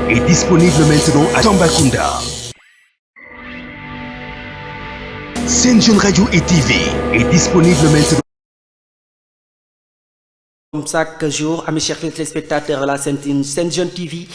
est disponible maintenant à Tambacounda. Sen Jeune Radio et TV est disponible maintenant. Comme chaque jour, amis chers téléspectateurs de la Sen Jeune TV,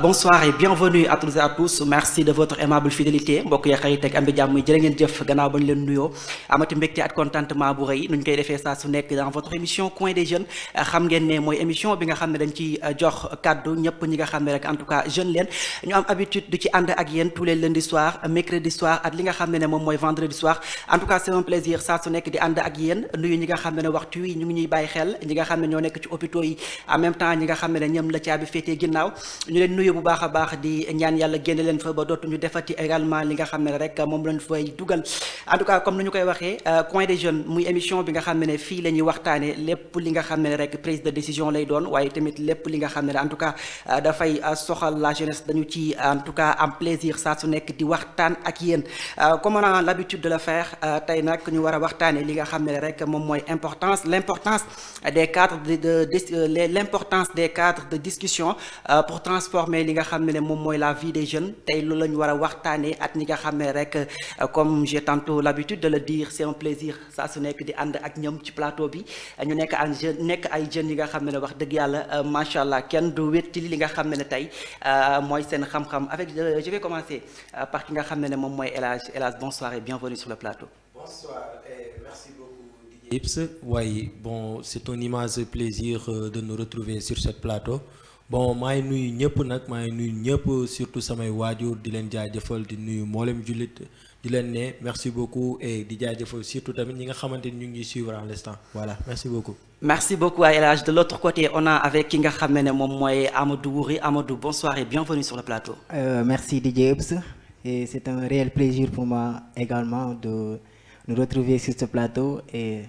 bonsoir et bienvenue à toutes et à tous. Merci de votre aimable fidélité mbokk ya xarit ak am bi jàmm jërë ngeen jëf gannaaw ba ñu leen nuyoo amati mbégte ak contentement bu rëy nu ñu koy defee saa su nekk dans votre émission Coin des Jeunes. Xam ngeen ne mooy émission bi nga xam ne dañ ci jox kaddu ñëpp ñi nga xam ne rek en tout cas jeune leen ñu am habitude du ci ànd ak yéen tous les lundis soir mercredi soir ak li nga xam ne moom mooy vendredi soir. En tout cas c'est un plaisir saa su nekk di ànd ak yéen nuyu ñi nga xam ne waxtu wi ñu ngi ñuy bàyyi xel ñi nga xam ne ñoo nekk ci hôpitaux yi en même temps ñi nga xam ne ñoom la caabi féetee ginnaaw ñu leen nuyu bu baax a baax di ñaan yàlla génne leen fa ba dootuñu defati également li nga xam ne rek moom lañ fay dugal. En tout cas comme ni ñu koy waxee Coin des Jeunes muy émission bi nga xam ne fii la ñuy waxtaane lépp li nga xam ne rek prise de décision lay doon waaye tamit lépp li nga xam ne en tout cas dafay soxal la jeunesse dañu ci en tout cas am plaisir saa su nekk di waxtaan ak yéen comme on a l'habitude de le faire tey nag ñu war a waxtaane li nga xam ne rek moom mooy l'importance des cadres l'importance des cadres de discussion pour transformer li nga xam ne moom mooy la vie des jeunes tey loolu la ñu war a waxtaanee ak ñi nga xam ne rek comme j'ai tantôt l'habitude de le dire c'est un plaisir saa su nekk di ànd ak ñoom ci plateau bi ñu nekk ay jeunes yi nga xam ne wax dëgg yàlla macha allah kenn du wetti li nga xam ne tey mooy seen xam-xam avec je vais commencer par ki nga xam ne moom mooy El Hadj bonsoir et bienvenue sur le plateau. Bonsoir et merci beaucoup. Ips, oui, bon, c'est un immense plaisir de nous retrouver sur ce plateau. Bon, maa ngi nuyu ñëpp nag maa ngi nuyu ñëpp surtout samay waajur di leen jaajëfal di nuyu mboolem jullit di leen ne merci beaucoup et di jaajëfal surtout tamit ñi nga xamante ni ñu ngi suivre à l'instant voilà merci beaucoup. Merci beaucoup à El Hadj. De l'autre côté on a avec ki nga xam ne moom mooy Amadou Wuri. Amadou bonsoir et bienvenue sur le plateau. Merci DJ Ips et c'est un réel plaisir pour moi également de nous retrouver sur ce plateau et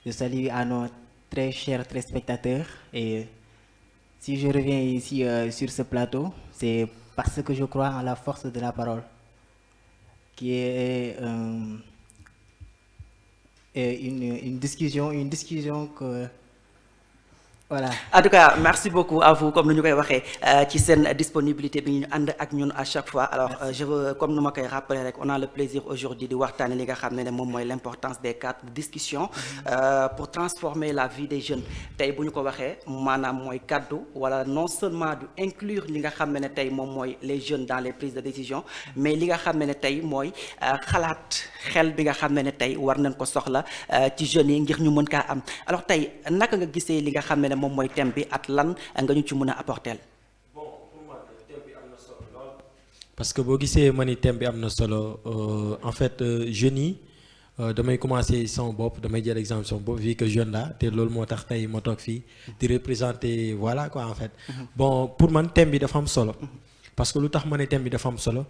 je salue à nos très chers téléspectateurs et si je reviens ici sur ce plateau, c'est parce que je crois en la force de la parole qui est une discussion que voilà. En tout cas merci beaucoup à vous comme ni ñu koy waxee ci seen disponibilité bi ñu ànd ak ñun à chaque fois alors je veux comme nu ma koy rappeler rek on a le plaisir aujourd'hui di waxtaane li nga xam ne moom mooy l'importance des cadres de discussion pour transformer la vie des jeunes tey bu ñu ko waxee maanaam mooy kaddu wala non seulement du inclure li nga xam ne tey moom mooy les jeunes dans les prises de décision mais li nga xam ne tey mooy xalaat xel bi nga xam ne tey war nañ ko soxla ci jeunes yi ngir ñu mën kaa am alors tey naka nga gisee li nga xam ne moom mooy thème bi at lan nga ñu ci mën a apporter. Bon pour moi thème bi am na solo lool. Parce que boo gisee ma ni thème bi am na solo en fait jeunes yi damay commencer sama bopp damay jël exemple sama bopp vu que jeune la te loolu moo tax tey ma toog fii di représenter voilà quoi en fait. Bon pour man thème bi dafa am solo. Parce que lu tax ma ne thème bi dafa am solo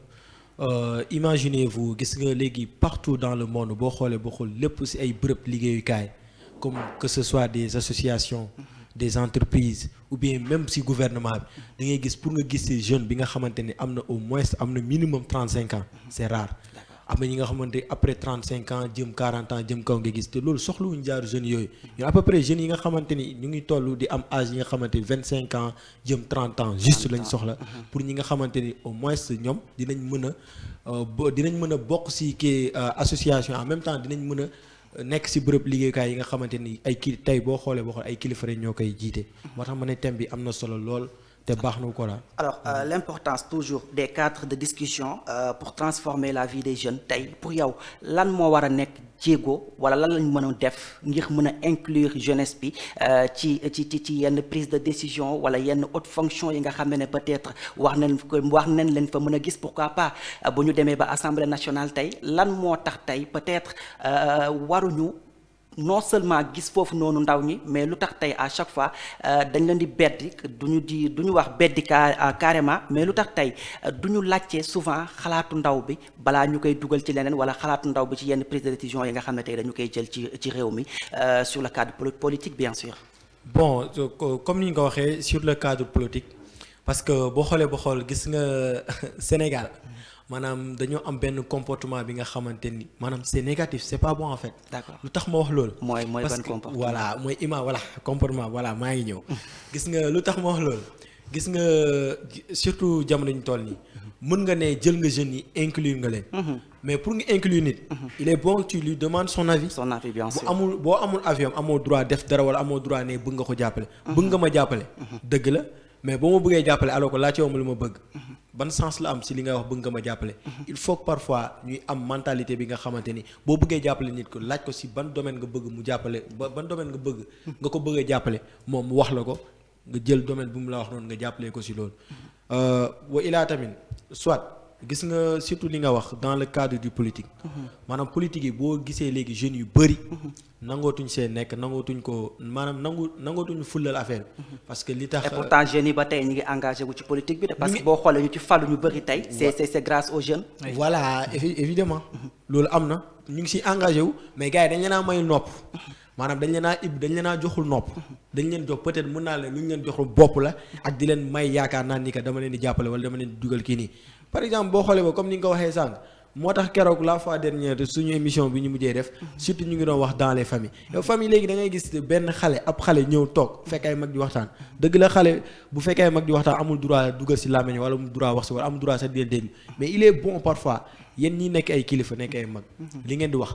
imaginez-vous gis nga léegi partout dans le monde boo xool lépp ci ay bërëb liggéeyukaay comme que ce soit des associations. Des entreprises ou bien même si gouvernement bi da ngay gis pour nga gis ci jeune bi nga xamante ne am na au moins am na minimum 35 ans c'est rare am na ñi nga xamante après 35 ans jëm 40 ans jëm kaw nga gis te loolu soxlawuñu jaar jeunes yooyu ñu à peu près jeunes yi nga xamante ni ñu ngi toll di am âge yi nga xamante ni 25 ans jëm 30 ans juste lañ soxla pour ñi nga xamante ni au moins ñoom dinañ mën a bokk ci kii association en même temps dinañ mën a nekk ci bërëb liggéeyukaay yi nga xamante ni ay tey boo xoolee ay kilifa rek ñoo koy jiite moo tax ma ne thème bi am na solo lool te baax na ko la. Alors l'importance toujours des cadres de discussion pour transformer la vie des jeunes tey pour yow lan moo war a nekk jéego wala lan lañ mën a def ngir mën a inclure jeunesse bi ci yenn prise de décision wala yenn haute fonction yi nga xam ne peut-être wax nañ leen fa mën a gis pourquoi pas bu ñu demee ba assemblée nationale tey lan moo tax tey peut-être waruñu. Non seulement gis foofu noonu ndaw ñi mais lu tax tey à chaque fois dañ leen di beddi duñu wax beddi carrément mais lu tax tey duñu laajte souvent xalaatu ndaw bi balaa ñu koy dugal ci leneen wala xalaatu ndaw bi ci yenn prise de décision yi nga xam ne tey dañu koy jël ci réew mi sur le cadre politique bien sûr. Bon comme ni nga ko waxee sur le cadre politique parce que boo xool gis nga Sénégal. maanaam dañoo am benn comportement bi nga xamante ni maanaam c'est négatif c'est pas bon en fait. D'accord lu tax ma wax loolu. mooy ban comportement voilà mooy comportement voilà maa ngi ñëw. gis nga lu tax ma wax loolu gis nga surtout jamono ñu toll nii mën nga ne jël nga jeunes yi inclure nga leen. mais pour nga inclure nit. il est bon que tu lui demandes son avis. son avis bien sûr boo amul avis am amoo droit def dara wala amoo droit ne bëgg nga ko jàppale. bëgg nga ma jàppale. dëgg la mais boo ma bëggee jàppale alors que laajte ma lu ma bëgg. ban sens la am si li ngay wax bëgg nga ma jàppale. il faut que parfois ñuy am mentalité bi nga xamante ni boo bëggee jàppale nit ko laaj ko si ban domaine nga bëgg mu jàppale ban domaine nga bëgg. nga ko bëggee jàppale moom mu wax la ko nga jël domaine bu mu la wax noonu nga jàppale ko si loolu. wa ilaa tamit soit gis nga surtout li nga wax dans le cadre du politique. maanaam politique yi boo gisee léegi jeunes yu bëri. nangootuñ see nekk nangootuñ ko maanaam nangootuñu fullal affaire parce que li tax. et pourtant jeunes yi ba tey ñu ngi engagé wu ci politique bi de. parce que boo xoolee ñu ci falu ñu bëri tey. c'est grâce aux jeunes. voilà évidemment loolu am na ñu ngi si engagé wu mais gars yi dañ leen a may nopp. maanaam dañ leen a joxul nopp. dañ leen jox peut-être mën naa leen lu ñu leen joxul bopp la ak di leen may yaakaar naan ni que dama leen di jàppale wala dama leen di dugal kii nii. par exemple boo xoolee ba comme ni nga ko waxee sànq moo tax keroog la fois dernière suñu émission bi ñu mujjee def surtout ñu ngi doon wax dans les familles yow famille léegi da ngay gis benn ab xale ñëw toog fekk ay mag di waxtaan dëgg la xale bu fekkee ay mag di waxtaan amul droit dugal si làmmiñ wala amul droit wax si wala amul droit sax di leen déglu mais il est bon parfois yéen ñi nekk ay kilifa nekk ay mag li ngeen di wax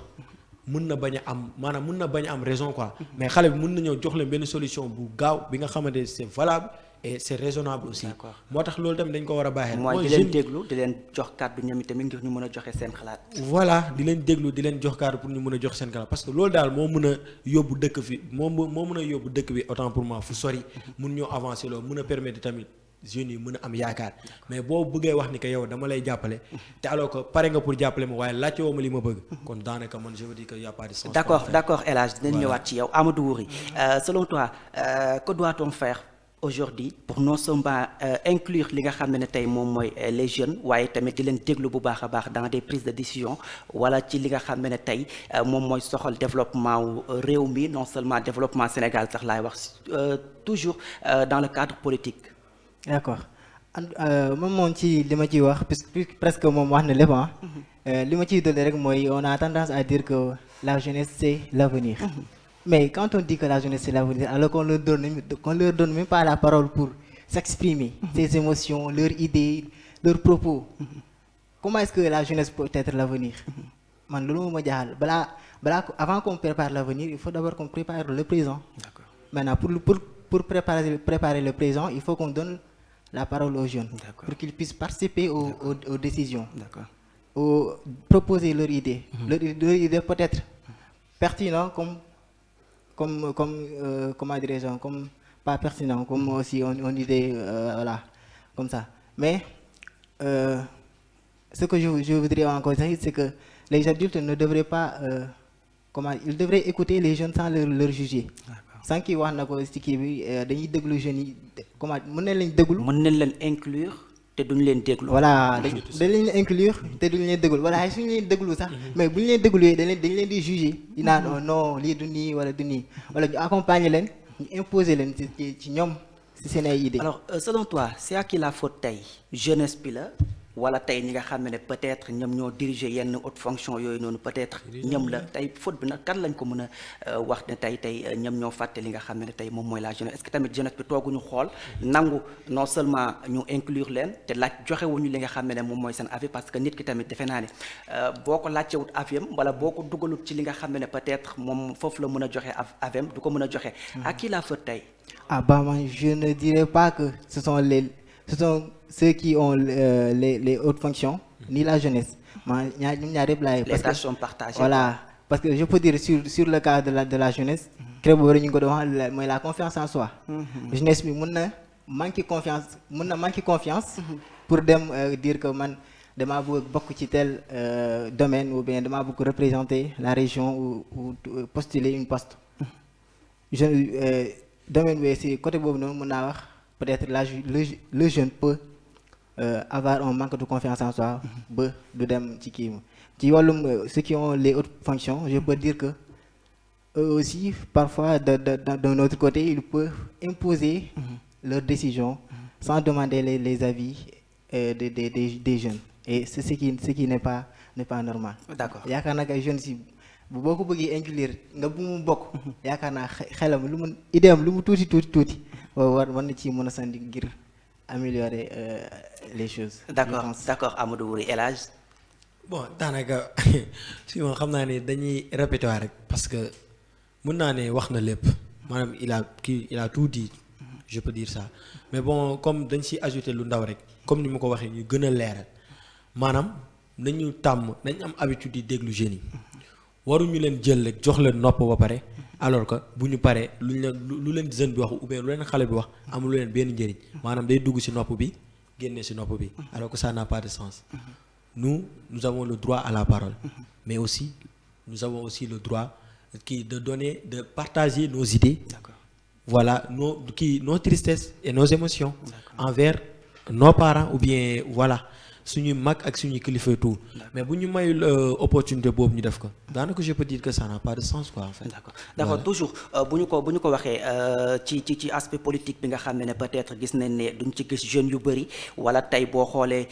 mun na bañ a am maanaam mun na bañ a am raison quoi mais xale bi mun na ñëw jox leen benn solution bu gaaw bi nga xamante c'est valable et c'est raisonnable aussi. D'accord. moo tax loolu tamit dañ ko war a baaxee. mooy di leen déglu di leen jox kàddu ñoom itamit ngir ñu mën a joxe seen xalaat. voilà di leen déglu di leen jox kàddu pour ñu mën a jox seen xalaat parce que loolu daal moo mën a yóbbu dëkk fi moo mën a yóbbu dëkk bi autant pour moi fu sori. mun ñoo avancer loolu mën a permettre tamit jeunes yi mën a am yaakaar mais boo bëggee wax ni que yow dama lay jàppale te alors que pare nga pour jàppale ma waaye laajte woo ma li ma bëgg. kon daanaka man je veux dire que y a pas de sens. d'accord El Hadj dinañ ñëwaat ci yow Amadou Wuri selon toi que doit-on faire aujourd'hui pour non seulement inclure li nga xam ne tey moom mooy les jeunes waaye tamit di leen déglu bu baax a baax dans des prises de décision wala ci li nga xam ne tey moom mooy soxal développement wu réew mi non seulement développement Sénégal sax laay wax toujours dans le cadre politique. d'accord moom ci li ma ciy wax presque moom wax na lépp li ma ciy dolli rek mooy on a tendance à dire que la jeunesse c'est l'avenir. Mais quand on dit que la jeunesse c'est l'avenir, alors qu'on leur donne même pas la parole pour s'exprimer, ses émotions, leurs idées, leurs propos, comment est-ce que la jeunesse peut être l'avenir? Man loolu ma jaaxal avant qu'on prépare l'avenir, il faut d'abord qu'on prépare le présent. D'accord. Maintenant pour préparer le présent, il faut qu'on donne la parole aux jeunes. D'accord. Pour qu'ils puissent participer aux décisions. D'accord. Proposer leurs idées. Leurs idées peut-être pertinentes comment dirais-je, comme pas pertinent, comme aussi on disait, voilà, comme ça. Mais ce que je voudrais encore dire, c'est que les adultes ne devraient pas, ils devraient écouter les jeunes sans leur juger. Sans qu'ils wax na ko ci kii bi dañuy déglu jeunes yi comment mën nañ leen déglu. mën nañ leen inclure te duñ leen déglu. voilà dañ leen inclure te duñ leen déglu voilà suñu leen déglu sax mais bu ñu leen dégluwee dañ leen di juger di naan non lii du nii wala du nii wala ñu accompagner leen ñu imposer leen ci ñoom ci seen ay idées. alors selon toi c'est à qui la faute tey jeunesse bi la wala tey ñi nga xam ne peut-être ñoom ñoo diriger yenn haute fonction yooyu noonu peut-être ñoom la tey faute bi nag kan lañ ko mën a wax ne tey ñoom ñoo fàtte li nga xam ne tey moom mooy la jeunesse est-ce que tamit jeunesse bi tooguñu xool nangu non seulement ñu inclure leen te laaj joxewuñu li nga xam ne moom mooy seen avis parce que nit ki tamit defe naa ne boo ko laajtewut avis wala boo ko dugalut ci li nga xam ne peut-être moom foofu la mën a joxe avis du ko mën a joxe à qui la faute tey. Ah bah moi je ne dirais pas que ce sont ceux qui ont les hautes fonctions, ni la jeunesse. Les tâches sont partagées. Voilà, parce que je peux dire sur le cas de la jeunesse, la confiance en soi. Jeunesse bi mën na manquer confiance pour dire que man dama bëgg bokk ci tel domaine ou bien dama bëgg représenter la région ou postuler une poste. Domaine bi c'est côté boobu noonu mën naa wax peut-être le jeune peut avoir un manque de confiance en soi ba du dem ci kii ci wàllum ceux qui ont les hautes fonctions je peux dire que eux aussi parfois d'un autre côté ils peuvent imposer leurs décisions sans demander les avis des jeunes et c'est ce qui n'est pas normal. D'accord. yaakaar naa ay jeunes si boo ko bëggee inclure nga bu mu bokk yaakaar naa xelam lu mu idéam lu mu tuuti war na ci mën a sandi ngir améliorer les choses. d'accord je pense. d'accord Amadou Wuri El Hadj. bon daanaka si moom xam naa ne dañuy répété waat rek parce que mun naa ne wax na lépp maanaam il a tout dit je peux dire ça mais bon comme dañ si ajouter lu ndaw rek comme ni ma ko waxee ñu gën a leeral maanaam nañu tàmm nañ am habitude di déglu jeunes yi waruñu leen jël rek jox leen nopp ba pare alors que bu ñu paree lu leen jeune bi wax ou bien lu leen xale bi wax amul lu leen benn njëriñ maanaam day dugg ci nopp bi génne ci nopp bi alors que ça n'a pas de sens. Nous avons le droit à la parole, mais aussi, nous avons aussi le droit de donner, de partager nos idées, voilà, nos tristesses et nos émotions envers nos parents ou bien, voilà, suñu mag ak suñu kilifa tout. Mais bu ñu mayul opportunité boobu ñu def ko daanaka je peux dire que ça n'a pas de sens quoi en fait. d'accord voilà. Toujours bu ñu ko waxee ci aspect politique bi nga xam ne peut-être gis nañ ne duñ ci gis jeunes yu bëri wala tey boo xoolee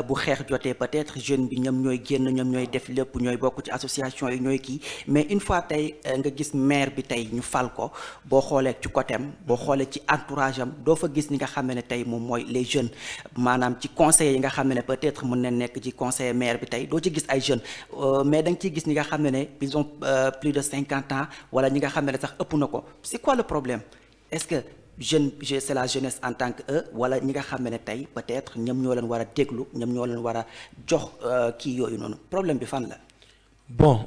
bu xeex jotee peut-être jeune bi ñoom ñooy génn ñoom ñooy def lépp ñooy bokk ci association yi ñooy kii mais une fois tey nga gis maire bi tey ñu fal ko boo xoolee ci côté am boo xoolee ci entourage am doo fa gis ñi nga xam ne tey moom mooy les jeunes maanaam ci conseillers yi nga xam ne peut-être mën na nekk ci conseiller maire bi tey doo ci gis ay jeunes mais da nga ciy gis ñi nga xam ne ils ont plus de 50 ans wala ñi nga xam ne sax ëpp na ko c'est quoi le problème est-ce que c'est la jeunesse en tant que eux wala ñi nga xam ne tey peut-être ñoom ñoo leen war a déglu ñoom ñoo leen war a jox kii yooyu noonu problème bi fan la. bon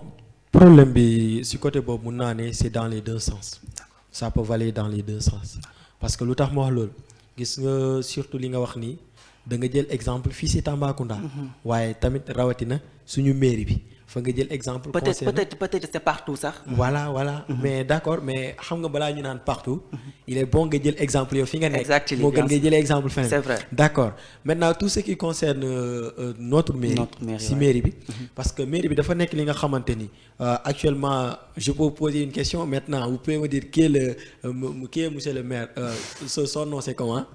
problème bi si côté boobu mun naa ne c'est dans les deux sens. Ça peut valer dans les deux sens parce que lu tax ma wax loolu gis nga surtout li nga wax nii. da nga jël exemple fii si Tambacounda. waaye tamit rawatina suñu mairie bi fa nga jël exemple. peut-être c'est partout sax. voilà mais d'accord mais xam nga balaa ñu naan partout. il est bon nga jël exemple yow fi nga nekk. exactement moo gën nga jëlee exemple feneen. c'est vrai d'accord maintenant tout ce qui concerne notre mairie. si mairie bi. parce que mairie bi dafa nekk li nga xamante ni actuellement je peux poser une question maintenant vous pouvez me dire qui est monsieur le maire son nom c'est comment.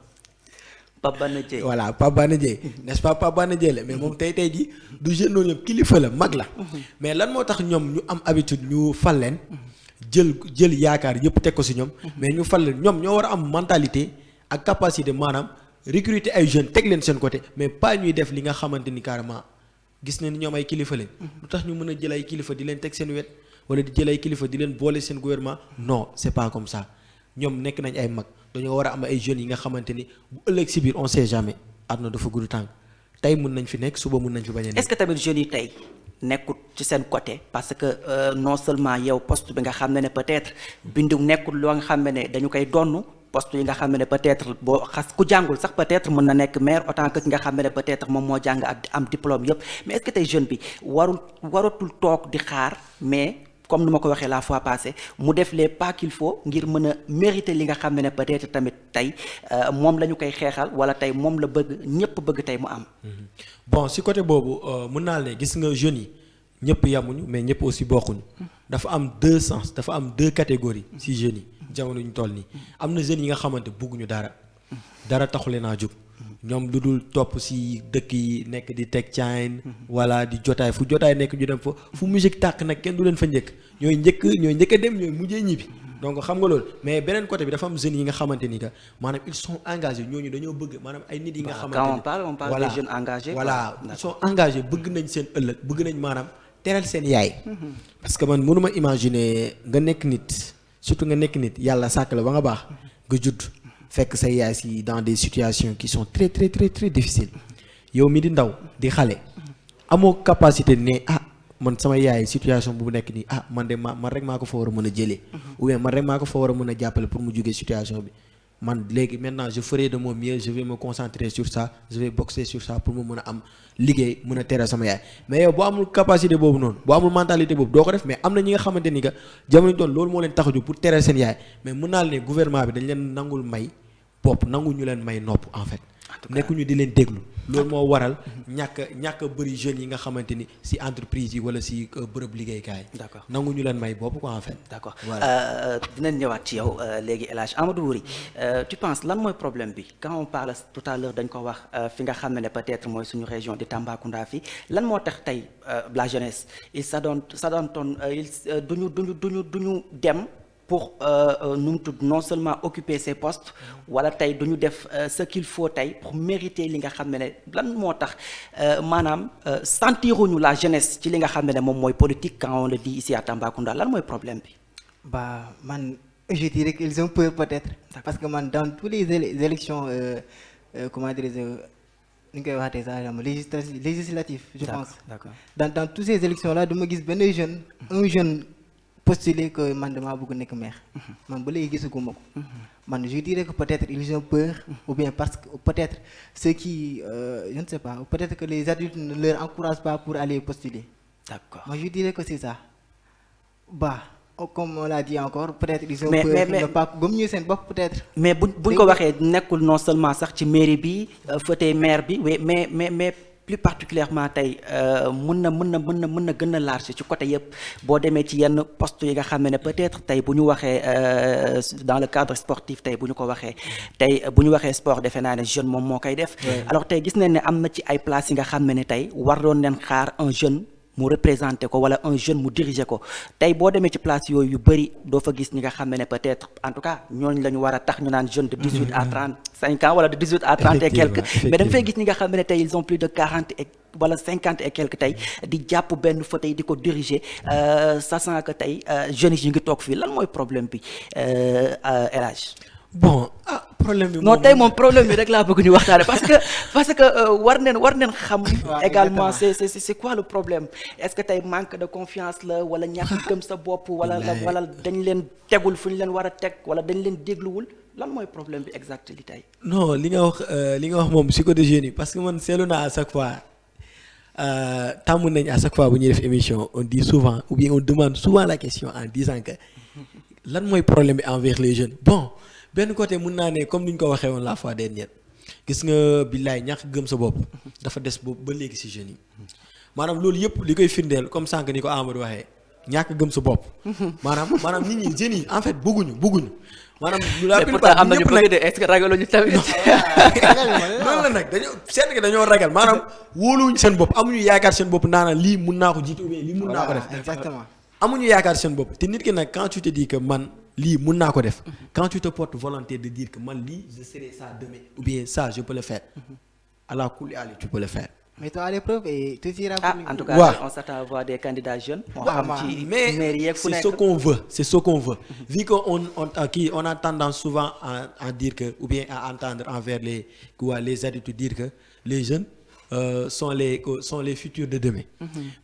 Pape Bana Dièye voilà Pape Bana Dièye n'est-ce pas Pape Bana Dièye la mais moom tey ji du jeune noonu yëpp kilifa la mag la mais lan moo tax ñoom ñu am habitude ñu fal leen jël yaakaar yëpp teg ko ci ñoom mais ñu fal leen ñoom ñoo war a am mentalité ak capacité maanaam recruter ay jeunes teg leen seen côté mais pas ñuy def li nga xamante ni carrément gis nañ ni ñoom ay kilifa leen lu tax ñu mën a jël ay kilifa di leen teg seen wet wala di jël ay kilifa di leen boole seen gouvernement non c'est pas comme ça ñoom nekk nañ ay mag dañoo war a am ay jeunes yi nga xamante ni bu ëllëg si biir on sait jamais àdduna dafa gudd tànk tey mun nañ fi nekk suba mun nañ fi bañ a nekk. est-ce que tamit jeunes yi tey nekkut ci seen côté parce que non seulement yow poste bi nga xam ne peut-être bindu nekkul loo nga xam ne dañu koy donn poste yi nga xam ne peut-être boo xas ku jàngul sax peut-être mën na nekk maire autant que ki nga xam ne peut-être moom moo jàng ak am diplôme yëpp mais est-ce que tey jeune bi waratul toog di xaar mais. comme ni ma ko waxee la fois passée mu def les pas qu'il faut ngir mën a mériter li nga xam ne peut-être tamit tey moom la ñu koy xeexal wala tey moom la bëgg ñëpp bëgg tey mu am. bon si côté boobu mën naa ne gis nga jeunes yi ñëpp yamuñu mais ñëpp aussi bokkuñu. dafa am deux sens dafa am deux catégories si jeunes yi jamono ñu toll nii am na jeunes yi nga xamante bugguñu dara taxule naa jóg. ñoom lu dul topp ci dëkk yi nekk di teg caayin wala di jotaay fu jotaay nekk ñu dem fa fu musique tàkk nag kenn du leen fa njëkk ñooy njëkk a dem ñooy mujjee ñibbi donc xam nga loolu mais beneen côté bi dafa am jeunes yi nga xamante ni que maanaam ils sont engagés ñooñu dañoo bëgg maanaam ay nit yi nga xamante ni on parle des jeunes engagés voilà ils sont engagés bëgg nañ seen ëllëg bëgg nañ maanaam teral seen yaay parce que man mënuma imaginer nga nekk nit surtout nga nekk nit yàlla sàkk la ba nga baax nga judd fekk say yaay si dans des situations qui sont très très très très difficiles yow mi di ndaw di xale amoo capacité ne man sama yaay situation bu nekk nii man de man rek maa ko fa war a mën a jëlee ou bien man rek maa ko fa war a mën a jàppale pour mu jógee situation bi man léegi maintenant je ferai de mon mieux je vais me concentrer sur ça je vais boxer sur ça pour mu mën a am liggéey mën a tere sama yaay mais yow boo amul capacité boobu noonu boo amul mentalité boobu doo ko def mais am na ñi nga xamante ni que jamono doon loolu moo leen tax a jóg pour tere seen yaay mais mën naa ne gouvernement bi dañ leen nangul may bopp nangu ñu leen may nopp en fait nekkuñu di leen déglu loolu moo waral ñàkk bëri jeunes yi nga xamante ni ci entreprise yi wala ci bërëb liggéeykaay. d'accord nangu ñu leen may bopp quoi en fait. d'accord voilà dinañ ñëwaat ci yow léegi El Hadj Amadou Wuri tu penses lan mooy problème bi quand on parle tout à l'heure dañ ko wax fi nga xam ne peut-être mooy suñu région di Tambacounda fii lan moo tax tey la jeunesse il duñu dem pour nu mu tudd non seulement occuper ces postes wala tey du ñu def ce qu'il faut tey pour mériter li nga xam ne lan moo tax maanaam sentiruñu la jeunesse ci li nga xam ne moom mooy politique quand on le dit ici à Tambacounda lan mooy problème bi. Bah, man, je dirais qu'ils ont peur peut-être. Parce que man, dans toutes les élections, comment dire, législatives, je pense. D'accord. Dans toutes ces élections-là, je me dis ben un jeune postulé que man dama bëgg nek maire. Man ba légui gisuguma ko. Man je dirais que peut-être ils ont peur ou bien parce que peut-être ceux qui je ne sais pas, peut-être que les adultes ne leur encouragent pas pour aller postuler. D'accord. Moi je dirais que c'est ça. Bah, comme on l'a dit encore, peut-être ils ont mais ne pas gëm ñu seen bopp peut-être. Mais buñ ko waxee nekkul non seulement sax ci mairie bi fauteuil maire bi mais plus particulièrement tey mën na gën a large ci côté yëpp boo demee ci yenn poste yi nga xam ne peut-être tey bu ñu waxee dans le cadre sportif tey bu ñu ko waxee tey bu ñu waxee sport defe naa ne jeune moom moo koy def. Alors tey gis nañ ne am na ci ay places yi nga xam ne tey waroon nañ xaar un jeune mu représenté ko wala un jeune mu diriger ko tey boo demee ci place yooyu yu bëri doo fa gis ñi nga xam ne peut-être en tout cas ñooñu la ñu war a tax ñu naan jeune de 18 à 35 ans wala de 18 à 30 et quelques mais da nga fay gis ñi nga xam ne tey ils ont plus de 40 et wala 50 et quelques tey di jàpp benn fauteuil di ko diriger sachant que tey jeunes yi ñu ngi toog fii lan mooy problème bi El Hadj. Bon problème bi non tey moom problème bi rek laa bëgg ñu waxtaane parce que war neen xam également c'est quoi le problème est-ce que tey manque de confiance la wala ñàkk gëm sa bopp wala dañ leen tegul fu ñu leen war a teg wala dañ leen dégluwul lan mooy problème bi exact li tey. Non li nga wax moom psycho de jeunes yi parce que man seetlu naa à chaque fois tàmm nañ à chaque fois bu ñuy def émission on dit souvent ou bien on demande souvent la question en disant que lan mooy problème bi envers les jeunes bon benn côté mun naa ne comme ni ñu ko waxee woon la fois dernière gis nga billaay ñàkk gëm sa bopp dafa des boobu ba léegi ci jeunes yi maanaam loolu yëpp li koy firndeel comme sànq ni ko Amadou waxee ñàkk gëm sa bopp maanaam nit ñi jeunes yi en fait bëgguñu maanaam la plupart am nañu bëgg de est-ce que ragaluñu tamit loolu la nag dañoo ragal maanaam wóoluwuñ seen bopp amuñu yaakaar seen bopp naana lii mun naa ko jiite ou bien lii mun naa ko def Exactement. amuñu yaakaar seen bopp te nit ki nag quand tu te dis que man lii mun naa ko def quand tu te portes volonté de dire que man lii je serai ça demain ou bien ça je peux le faire à la kulli ali tu peux le faire. Mets-toi à l'épreuve et tout ira pour lui. En tout cas on s'attend à voir des candidats jeunes. Mais c'est ce qu'on veut vu que on a tendance souvent à dire que ou bien à entendre envers les adultes dire que les jeunes sont les futurs de demain.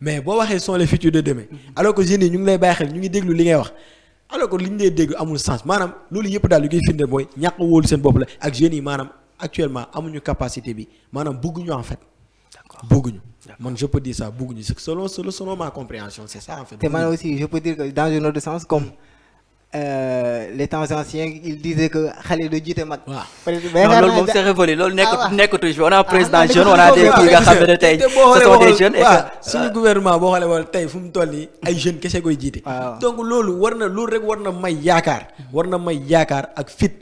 Mais boo waxee sont les futurs de demain alors que jeunes yi ñu ngi lay bàyyi xel ñu ngi déglu li ngay wax alors que li ñu lay déglu amul sens maanaam loolu yëpp daal li koy firndeel mooy ñàkk a wóolu seen bopp la ak jeunes yi maanaam actuellement amuñu capacité bi maanaam bëgguñu en fait. bëgguñu man je peux dire ça bëgguñu selon ma compréhension c'est ça en fait. Et moi aussi je peux dire que dans un autre sens comme les temps anciens ils disaient que xale du jiite mag. non loolu moom c'est révolu loolu nekkatu fi on a président jeune on a des kii nga xam ne tey ce sont des jeunes et que suñu gouvernement boo xoolee wala tey fu mu toll nii ay jeunes kese koy jiite. donc loolu rek war na may yaakaar ak fit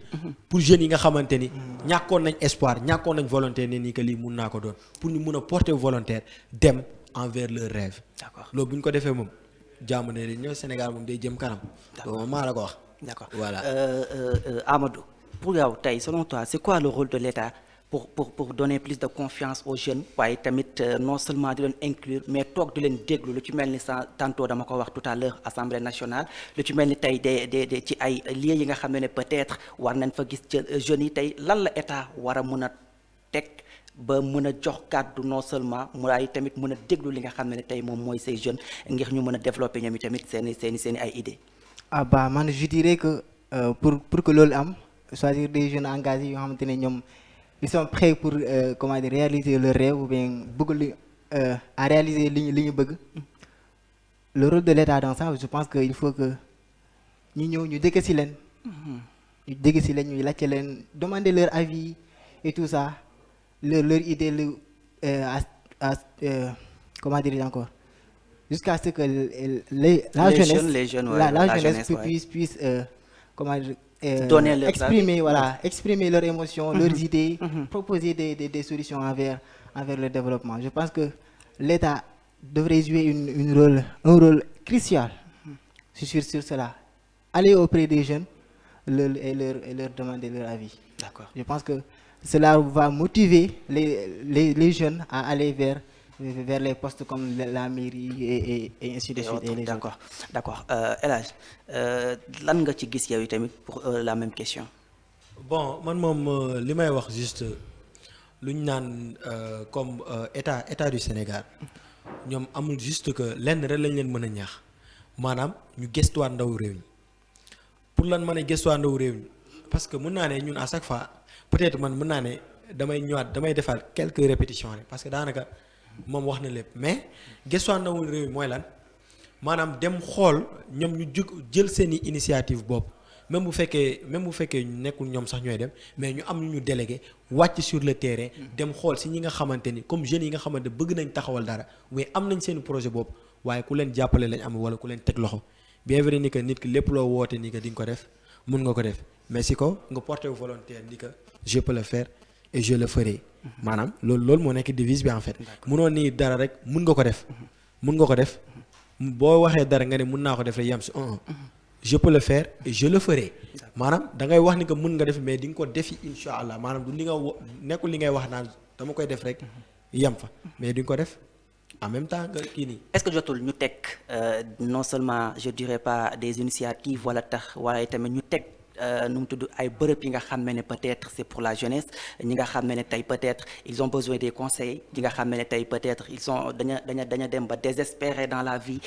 pour jeunes yi nga xamante ni ñàkkoon nañ espoir ñàkkoon nañ volonté ne nii que lii mun naa ko doon pour ñu mun a porter volontaire dem envers leur rêve. D'accord loolu bu ñu ko defee moom. jàmm ne ñëw Sénégal moom day jëm kanam. d'accord maa la ko wax. d'accord voilà. Amadou pour yow tey selon toi c'est quoi le rôle de l'État pour donner plus de confiance aux jeunes waaye tamit non seulement di leen inclure mais toog di leen déglu lu ci mel ni sa tantôt dama ko wax tout à l'heure Assemblée nationale lu ci mel ni tey de ci ay lieux yi nga xam ne peut-être war nañ fa gis jeunes yi tey lan la État war a mën a teg. ba mën a jox kàddu non seulement mu ay tamit mën a déglu li nga xam ne tey moom mooy ces jeunes ngir ñu mën a développer ñoom tamit seen ay idées. Ah bah man je dirais que pour que loolu am choisir des jeunes engagés yoo xamante ne ñoom ils sont prêts pour comment dire réaliser leur rêve ou bien bëgg à réaliser li ñu bëgg. Le rôle de l'État dans ça je pense que il faut que ñu ñëw ñu dégg ci leen. ñu dégg ci leen ñu laajte leen demander leur avis et tout ça. leur idée comment dire encore jusqu'à ce que la jeunesse puisse comment dire exprimer leurs émotions leurs idées proposer des solutions envers le développement je pense que l'État devrait jouer un rôle crucial sur cela aller auprès des jeunes et leur demander leur avis. D'accord. Je pense que cela va motiver les jeunes à aller vers les postes comme la mairie et ainsi de suite. D'accord. El Hadj lan nga ci gis yow tamit pour la même question. bon man moom li may wax juste lu ñu naan comme état du Sénégal ñoom amul juste que lenn rek lañ leen mën a ñaax maanaam ñu gëstuwaat ndaw réew mi pour lan mën a gëstuwaat ndaw réew mi parce que mën naa ne ñun à chaque fois peut-être man mën naa ne damay defaat quelques répétitions rek parce que daanaka moom wax na lépp mais gëstuwaat ndaw réew mi mooy lan maanaam dem xool ñoom ñu jël seeni initiative bopp. même bu fekkee nekkul ñoom sax ñooy dem mais ñu am ñu délégué wàcc sur le terrain dem xool si ñi nga xamante ni comme jeunes yi nga xamante bëgg nañ taxawal dara mais am nañ seen projet boobu waaye ku leen jàppale lañ am wala ku leen teg loxo bien vrai ni que nit ki lépp loo woote ni que di nga ko def mun nga ko def mais si ko nga porté volontaire ni que je peux le faire et je le ferai maanaam loolu moo nekk devise bi en fait munoon nii dara rek mun nga ko def boo waxee dara nga ne mun naa ko def rek yam si je peux le faire et je le ferai maanaam da ngay wax ni que mën nga def mais di nga ko defi incha allah maanaam du li nga nekkul li ngay wax naan dama koy def rek yem fa mais di nga ko def en même temps nga kii nii. est-ce que jotul ñu teg non seulement je dirais pas des initiatives wala tax waaye tamit ñu teg nu mu tudd ay bërëb yi nga xam ne peut-être c'est pour la jeunesse ñi nga xam ne tey peut-être ils ont besoin des conseils ñi nga xam ne tey peut-être ils sont daña dem ba désespérés dans la vie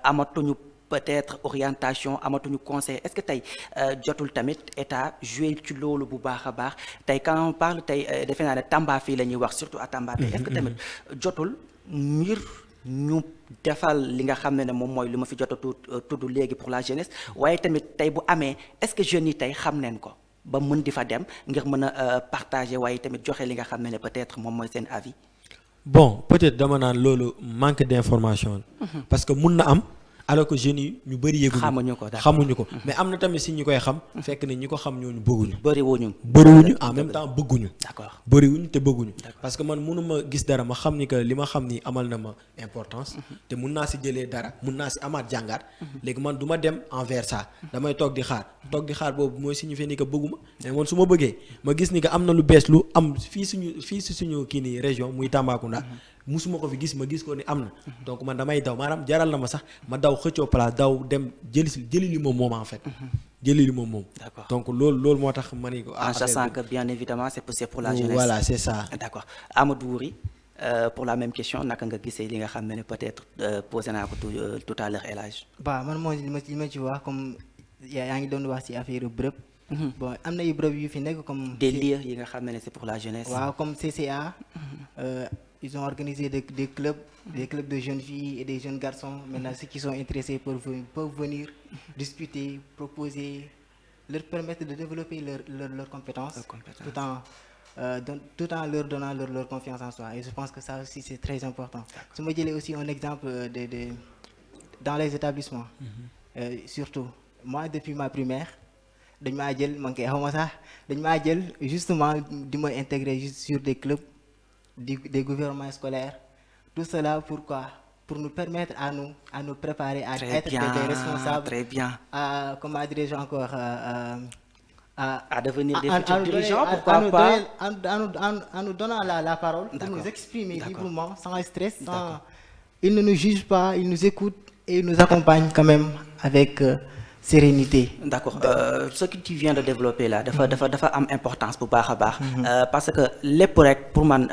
amatuñu. peut-être orientation amatuñu conseil est-ce que tey jotul tamit état joué ci loolu bu baax a baax tey quand on parle tey defe naa ne Tamba fii la ñuy wax surtout à Tamba tey est-ce que tamit jotul ngir ñu defal li nga xam ne moom mooy lu ma fi jot a tudd léegi pour la jeunesse waaye tamit tey bu amee est-ce que jeunes yi tey xam neen ko ba mën di fa dem ngir mën a partager waaye tamit joxe li nga xam ne peut-être moom mooy seen avis. bon peut-être dama naan loolu manque d'information parce que mun na am. alors que jeunes yi ñu bëri yëguñu xamuñu ko mais am na tamit si ñi koy xam fekk ne ñi ko xam ñooñu bëgguñu en même temps bëgguñu bëriwuñu te bëgguñu parce que man mënuma gis dara ma xam ni que li ma xam ni amal na ma importance te mun naa si jëlee dara mun naa si amaat jàngaat léegi man du ma dem envers ça damay toog di xaar boobu mooy signifier ni que bëgguma mais man su ma bëggee ma gis ni que am na lu bees lu am fii si suñu kii nii région muy Tambacounda musuma ko fi gis ma gis ko ni am na donc man damay daw maanaam jaral na ma sax ma daw xëccoo place daw dem jëli li moom en fait jëli li moom d'accord donc loolu moo tax ma ni ko en sachant que bien évidemment c'est pour la jeunesse voilà c'est ça d'accord Amadou Wuri pour la même question naka nga gisee li nga xam ne peut-être posé naa ko tout à l'heure El Hadj man mooy li ma ci wax comme yaa ngi doon wax ci affaire bërëb bon am na yu bërëb yu fi nekk comme des lieux yi nga xam ne c'est pour la jeunesse waaw comme CCA ils ont organisé des clubs de jeunes filles et des jeunes garçons maintenant ceux qui sont intéressés peuvent venir discuter proposer leur permettre de développer leurs compétences tout en leur donnant leur confiance en soi et je pense que ça aussi c'est très important su ma jëlee aussi un exemple de dans les établissements surtout moi depuis ma primaire dañ maa jël man kay xaw ma sax dañ maa jël justement di ma intégrer juste sur des clubs des gouvernements scolaires tout cela pourquoi pour nous permettre à nous préparer à être des responsables très bien à comment dirais-je encore à devenir des futurs dirigeants pourquoi pas en nous donnant la parole pour nous exprimer librement sans stress ils ne nous jugent pas ils nous écoutent et ils nous accompagnent quand même avec sérénité. D'accord ce que tu viens de développer là dafa am importance bu baax a baax parce que lépp rek pour man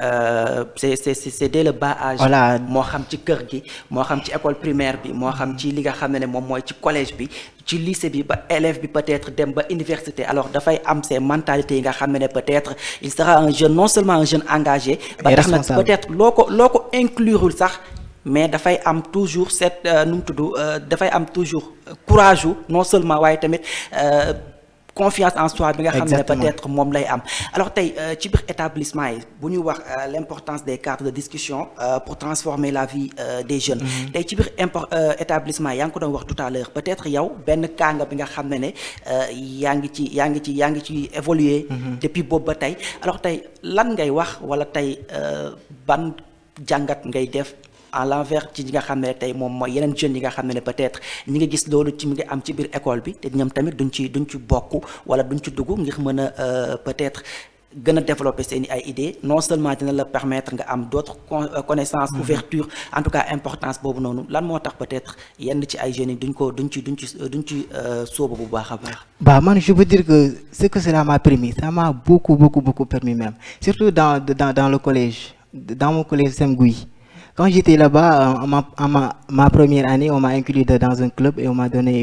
c'est dès le bas âge voilà moo xam ci kër gi moo xam ci école primaire bi moo xam ci li nga xam ne moom mooy ci collège bi ci lycée bi ba élève bi peut-être dem ba université alors dafay am ces mentalités yi nga xam ne peut-être il sera un jeune non seulement un jeune engagé ba tax na peut-être loo ko inclureul sax mais dafay am toujours cette nu mu tudd dafay am toujours courage non seulement waaye tamit confiance en soi bi nga xam ne peut-être moom lay am alors tey ci biir établissement yi bu ñuy wax l'importance des cadres de discussion pour transformer la vie des jeunes tey ci biir établissement yaa ngi ko doon wax tout à l'heure peut-être yow benn kànga bi nga xam ne yaa ngi ci évoluer depuis boobu ba tey alors tey lan ngay wax wala tey ban jàngat ngay def à l'envers ci ñi nga xam ne tey moom mooy yeneen jeunes yi nga xam ne peut-être ñi nga gis loolu ci mi ngi am ci biir école bi te ñoom tamit duñ ci bokk wala duñ ci dugg ngir mën a peut-être gën a développer seen ay idées non seulement dina la permettre nga am d'autres connaissances ouverture en tout cas importance boobu noonu lan moo tax peut-être yenn ci ay jeunes yi duñ ci sóobu bu baax a baax. Bah man je peux dire que ce que cela m'a permis, ça m'a beaucoup permis même, surtout dans le collège, dans mon collège Sem Gouy. Quand j'étais là-bas, ma première année, on m'a inclus dans un club et on m'a donné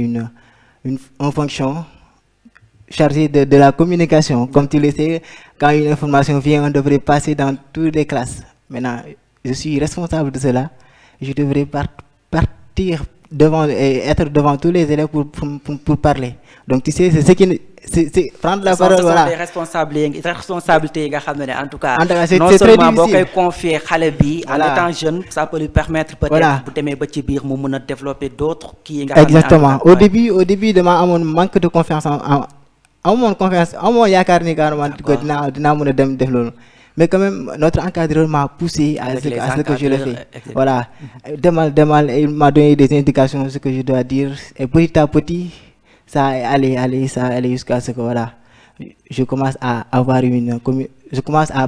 une fonction chargée de la communication. Comme tu le sais, quand une information vient, on devrait passer dans toutes les classes. Maintenant, je suis responsable de cela. Je devrais partir être devant tous les élèves pour parler. Donc tu sais, c'est prendre la parole. Voilà. Ce sont des responsabilités nga xam ne en tout cas. C'est non seulement boo koy confier xale bi. en Voilà. étant jeune ça peut lui permettre peut-être. Voilà. bu demee ba ci biir mu mën a développer d'autres kii nga xam ne. Exactement. Au début dama amoon manque de confiance amoon yaakaar ni carrément que dinaa mën a dem def loolu. Mais quand même, notre encadreur m'a poussé à ce que je le fais. Voilà. Demal, il m'a donné des indications de ce que je dois dire. Et petit à petit, ça allait jusqu'à ce que, voilà, je commence à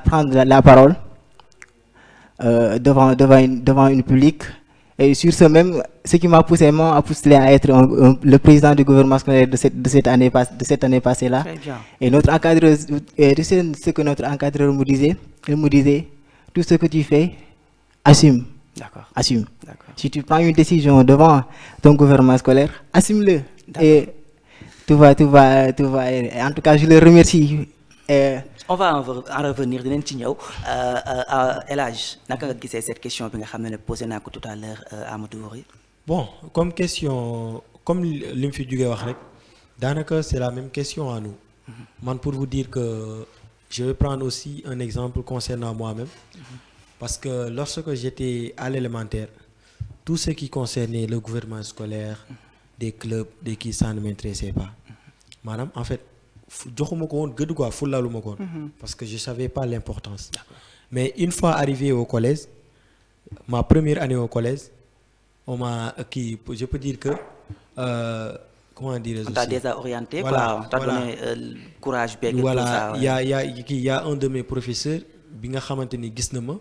prendre la parole devant une public. Et sur ce même, ce qui m'a poussé à être le président du gouvernement scolaire de cette année passée-là. Très bien. Et notre encadreur, tu sais ce que notre encadreur me disait? Il me disait, tout ce que tu fais, assume. D'accord. Assume. D'accord. Si tu prends une décision devant ton gouvernement scolaire, assume-le. Et tout va. En tout cas, je le remercie. On va en revenir dinañ ci ñëw El Hadj naka nga gisee cette question bi nga xam ne posé naa ko tout à l'heure Amadou Wori. Bon, comme question comme li mu fi jógee wax rek daanaka c'est la même question à nous. Man pour vous dire que je vais prendre aussi un exemple concernant moi-même. Parce que lorsque j'étais à l'élémentaire, tout ce qui concernait le gouvernement scolaire, des clubs, des kii, ça ne m'intéressait pas. Maanaam en fait joxuma ko woon gëdd quoi fulaaluma ko woon parce que je savais pas l'importance. Mais une fois arrivé au collège, ma première année au collège, on m'a je peux dire que comment dire, on t'a déjà orienté, voilà, quoi, on t'a donné courage beeg et voilà, tout ça. il y a un de mes professeurs bi nga xamante ni gis na ma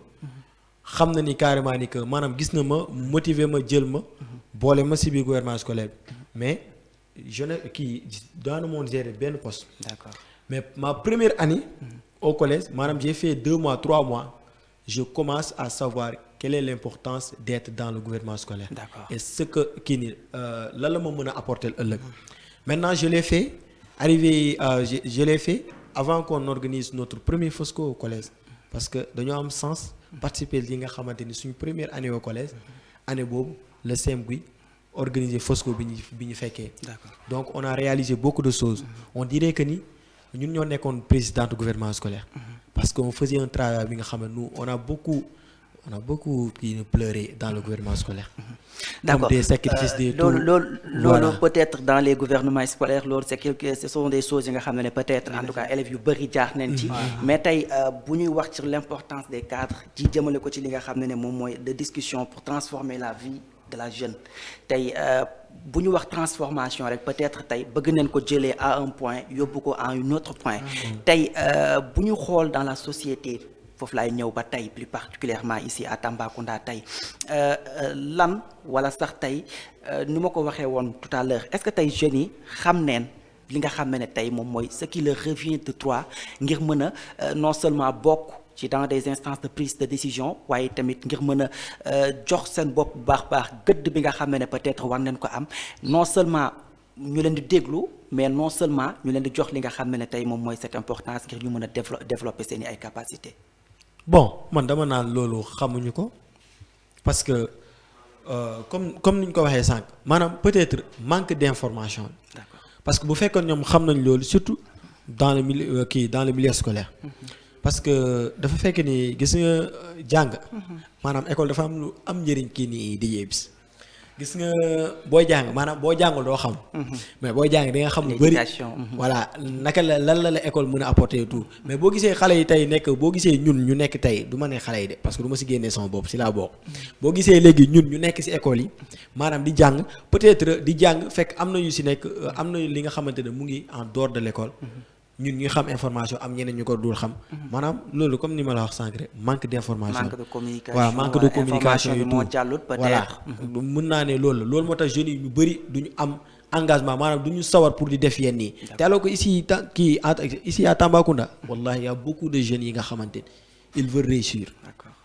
xam na ni carrément ni que maanaam gis na ma motiver ma jël ma boole ma ci biir gouvernement scolaire mais je ne daanu moon gérer benn poste. D'accord. Mais ma première année au collège, madame, j'ai fait 2 mois, 3 mois, je commence à savoir quelle est l'importance d'être dans le gouvernement scolaire. D'accord. Et ce que là la ma mën a apporter ëllëg. Maintenant, je l'ai fait, je l'ai fait avant qu'on organise notre premier FOSCO au collège. Parce que dañoo am sens participer li nga xamante ni suñu première année au collège, année boobu le Sem Gouy organiser FOSCO bi ñu fekkee. D'accord. Donc on a réalisé beaucoup de choses. On dirait que ni ñun ñoo nekkoon président du gouvernement scolaire. Parce qu'on faisait un travail bi nga xam ne nous on a beaucoup pleuré dans le gouvernement scolaire. D'accord. Comme des sacrifices des tout. Loolu peut-être dans les gouvernements scolaires loolu ce sont des choses yi nga xam ne peut-être en tout cas élèves yu bëri jaax nañ ci. Mais tey bu ñuy wax sur l'importance des cadres ci jëmale ko ci li nga xam ne moom mooy de discussion pour transformer la vie de la jeune tey bu ñu wax transformation rek peut-être tey bëgg nañ ko jëlee à un point yóbbu ko à un autre point. Tey bu ñu xool dans la société foofu laay ñëw ba tey plus particulièrement ici à Tambacounda tey lan wala sax tey ni ma ko waxee woon tout à l'heure est-ce que tey jeunes yi xam neen li nga xam ne tey moom mooy ce qui leur revient de droit ngir mën a non seulement bokk ci dans des instances de prise de décision waaye tamit ngir mën a jox seen bopp bu baax gëdd bi nga xam ne peut-être war nañ ko am non seulement ñu leen di déglu mais non seulement ñu leen di jox li nga xam ne tey moom mooy cette importance ngir ñu mën a développer seen ay capacités. Bon man dama naan loolu xamuñu ko parce que comme ni ñu ko waxee sànq maanaam peut-être manque d'information. D'accord. Parce que bu fekkoon ñoom xam nañ loolu surtout dans le milieu scolaire. Parce que dafa fekk ni gis nga jàng. maanaam école dafa am lu am njëriñ kii nii di yebis gis nga booy jàng maanaam boo jàngul doo xam. mais booy jàng di nga xam lu bëri. voilà naka lan la école mën a apporter tout mais boo gisee xale yi tey nekk boo gisee ñun ñu nekk tey du ma ne xale yi de parce que du ma si génnee sama bopp si laa bokk. boo gisee léegi ñun ñu nekk si école yi maanaam di jàng peut-être di jàng fekk am na yu si nekk am na li nga xamante ne mu ngi en dehors de l'école. ñun ñu xam information am ñeneen ñu ko dul xam. maanaam loolu comme ni ma la wax sànq rek manque d'information. manque de communication waaw manque de communication yi moo jàllut peut-être. voilà mën naa ne loolu moo tax jeunes yi ñu bëri du ñu am engagement maanaam du ñu sawar pour di def yenn yi. te alors que ici à Tambacounda. wallahi y a beaucoup de jeunes yi nga xamante ne ils veulent réussir.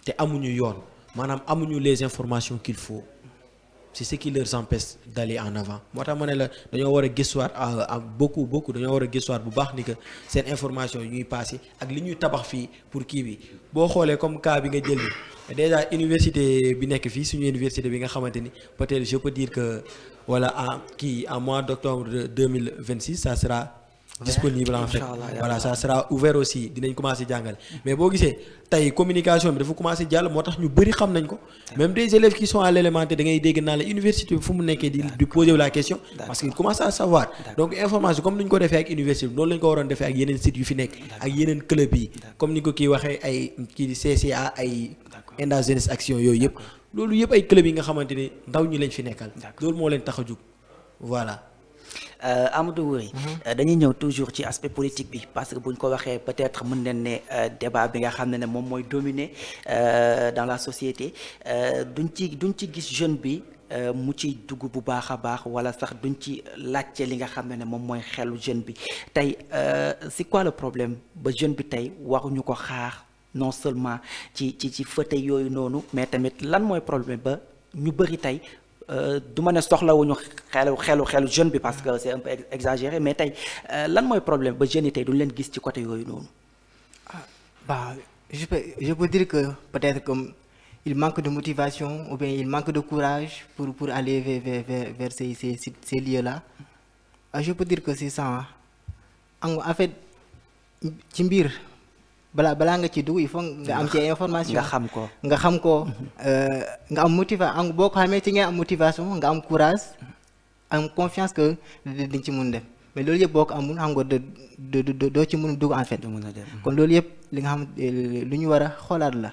te amuñu yoon maanaam amuñu les informations qu'il faut. c'est ce qui leur empêche d'aller en avant moo tax ma ne la dañoo war a gëstuwaat beaucoup dañoo war a gëstuwaat bu baax ni que seen information yi ñuy passé ak li ñuy tabax fii pour kii bi boo xoolee comme cas bi nga jël ni déjà université bi nekk fii suñu université bi nga xamante ni peut-être je peux dire que voilà en mois d'octobre 2026 ça sera disponible en fait voilà ça sera ouvert aussi dinañ commencer jàngale mais boo gisee tey communication bi dafa commencer jàll moo tax ñu bëri xam nañ ko même des élèves qui sont à l'élémentaire da ngay dégg naa la université bi fu mu nekkee di poser la question parce qu'ils commencent à savoir donc information comme ni ñu ko defee ak université bi noonu la ñu ko waroon defee ak yeneen sites yu fi nekk ak yeneen club yi comme ni ko kii waxee ay kii di CCA ay Enda Jeunesse Action yooyu yëpp loolu yëpp ay club yi nga xamante ni ndaw ñi lañ fi nekkal loolu moo leen tax a jug voilà. Amadou Wuri dañuy ñëw toujours ci aspect politique bi parce que buñ ko waxee peut-être mën nañ ne débat bi nga xam ne moom mooy dominer dans la société duñ ci gis jeune bi mu ciy dugg bu baax a baax wala sax duñ ci laajte li nga xam ne moom mooy xelu jeune bi tey c'est quoi le problème ba jeune bi tey waruñu ko xaar non seulement ci fauteuil yooyu noonu mais tamit lan mooy problème ba ñu bëri tey du ma ne soxlawuñu xelu jeune bi parce que c'est un peu exagéré mais tey lan mooy problème ba jeunes yi tey duñ leen gis ci côté yooyu noonu. Je peux dire que peut-être comme il manque de motivation ou bien il manque de courage pour aller vers ces lieux-là. Je peux dire que c'est ça en fait ci mbir balaa nga ci dugg il faut nga am ci information nga xam ko nga am motivation boo ko xamee ci nga am motivation nga am courage am confiance que dañ ci mun dem mais loolu yëpp boo ko amul xam nga doo ci mun dugg en fait kon loolu yëpp li nga xam lu ñu war a xoolaat la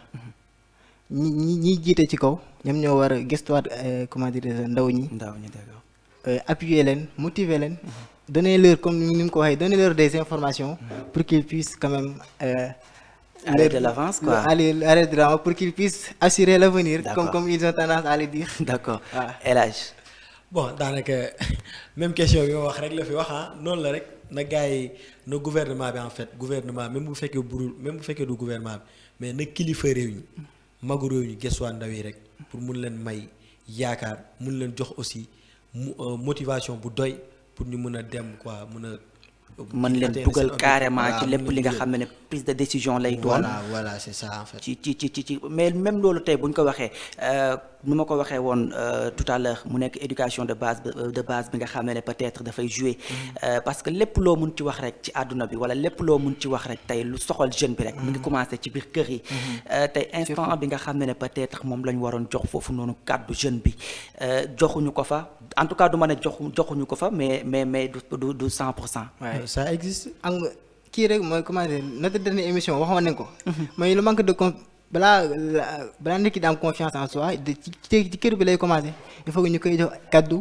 ñi jiite ci kaw ñoom ñoo war a gëstuwaat comment dire ndaw ñi appuyer leen motiver leen donner leur comme ni mu ko waxee donner leur des informations pour qu'ils puissent quand même aller de l'avance quoi aller de l'avance pour qu'ils puissent assurer l'avenir comme ils ont tendance à le dire. D'accord. El Hadj. Bon daanaka même question bi ma wax rek la fi wax noonu la rek na gars yi na gouvernement bi en fait gouvernement même bu fekkee du gouvernement bi mais na kilifa réew ñi magu réew ñi gëstuwaat ndaw yi rek pour mun leen may yaakaar mun leen jox aussi motivation bu doy pour ñu mën a dem quoi mën leen dugal carrément ci lépp li nga xam ne prise de décision lay doon. voilà c'est ça en fait. ci mais même loolu tey bu ñu ko waxee nu ma ko waxee woon tout à l'heure mu nekk éducation de base bi nga xam ne peut-être dafay jouer parce que lépp loo mun ci wax rek ci àdduna bi wala lépp loo mun ci wax rek tey lu soxal jeune bi rek mu ngi commencer ci biir kër yi tey instant bi nga xam ne peut-être moom la ñu waroon jox foofu noonu kàddu jeune bi joxuñu ko fa en tout cas du ma ne joxuñu ko fa mais du 100%. ça existe. am nga kii rek mooy comment dire notre dernière émission waxoon nañ ko. mooy le manque de balaa nit ki di am confiance en soi ci kër bi lay commencer il faut que ñu koy jox kaddu